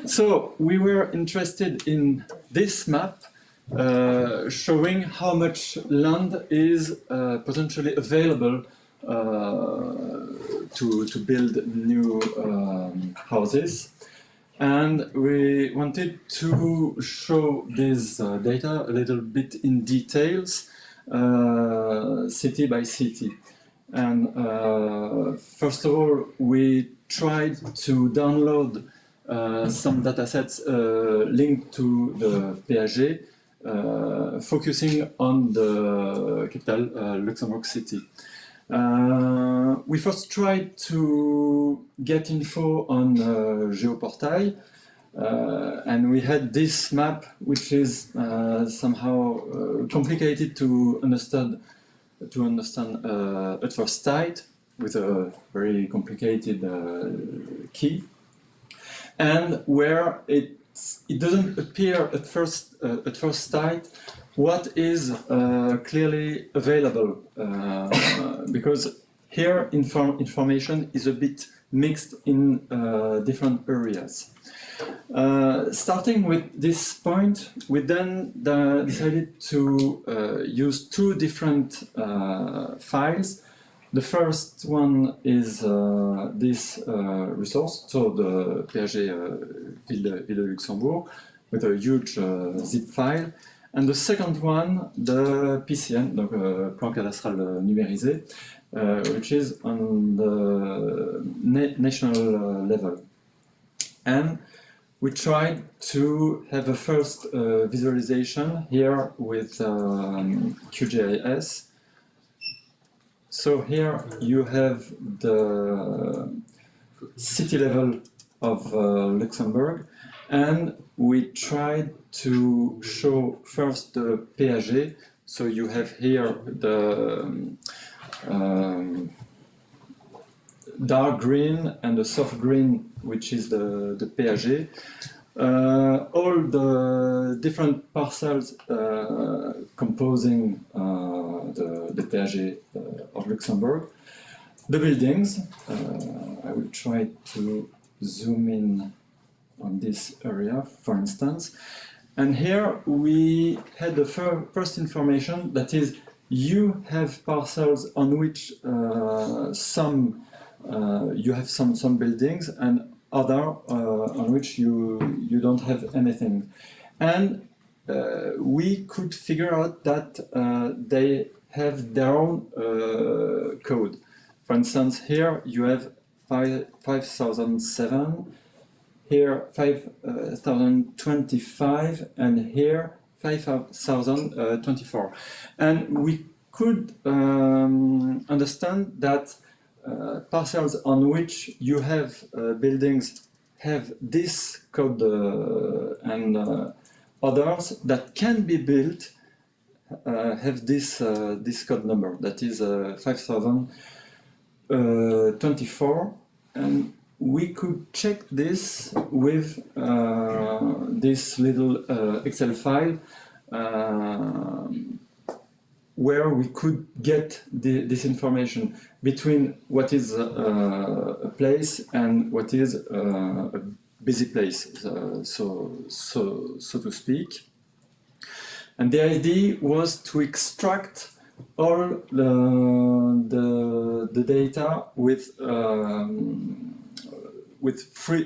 So we were interested in this map showing how much land is potentially available to build new houses. And we wanted to show this data a little bit in details, city by city. And first of all, we tried to download some datasets linked to the PAG, focusing on the capital, Luxembourg city. We first tried to get info on Geoportail, and we had this map, which is somehow complicated to understand at first sight, with a very complicated key, and where it doesn't appear at first sight what is clearly available, because here information is a bit mixed in different areas. Starting with this point, we then decided to use two different files. The first one is this resource, so the PAG Ville de Luxembourg, with a huge zip file. And the second one, the PCN, donc Plan Cadastral Numérisé, which is on the national level. And we tried to have a first visualization here with QGIS. So here you have the city level of Luxembourg, and we tried to show first the PAG. So you have here the dark green and the soft green, which is the PAG. All the different parcels composing the PAG of Luxembourg. The buildings, I will try to zoom in on this area, for instance. And here we had the first information, that is, you have parcels on which you have some buildings, and other on which you don't have anything. And we could figure out that they have their own code. For instance, here you have 5007, here 5025, and here 5024. And we could understand that parcels on which you have buildings have this code, and others that can be built have this code number, that is 5024, and we could check this with this little Excel file, where we could get this information between what is a place and what is a busy place, so to speak. And the idea was to extract all the data with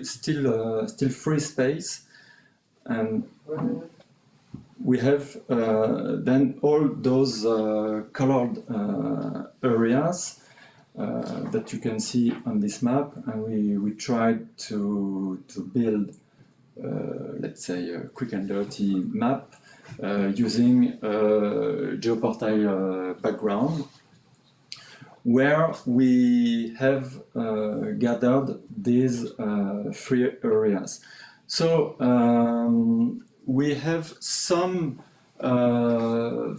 still free space, and we have then all those colored areas that you can see on this map, and we tried to build, let's say, a quick and dirty map using Geoportail background, where we have gathered these free areas. So we have some 4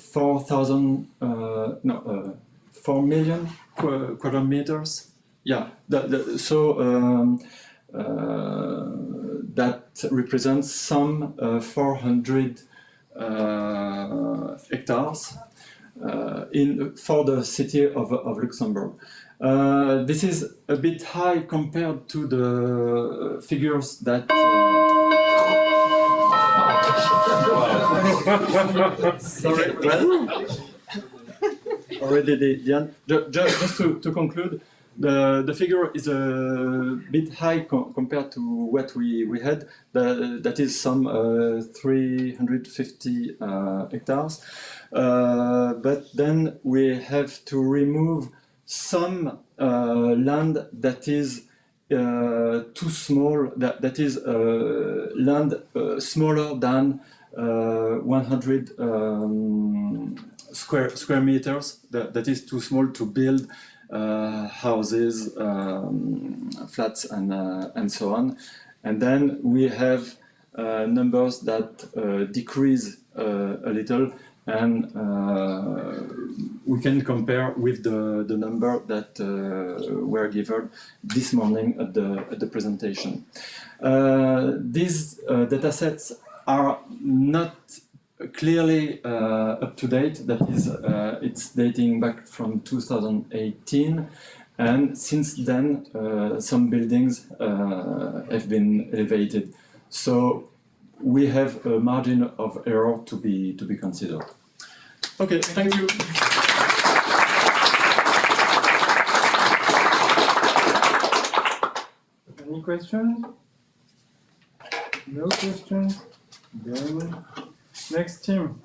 million square meters. Yeah, that represents some 400 hectares for the city of Luxembourg. This is a bit high compared to the figures that. Sorry, well, already the end. Just to conclude, the figure is a bit high compared to what we had. That is some 350 hectares. But then we have to remove some land that is too small, that is land smaller than 100 square meters. That is too small to build houses, flats, and so on. And then we have numbers that decrease a little, and we can compare with the number that were given this morning at the presentation. These datasets are not clearly up to date. That is, it's dating back from 2018, and since then some buildings have been elevated. So we have a margin of error to be considered. Okay, thank you. Any questions? No questions? Then next team.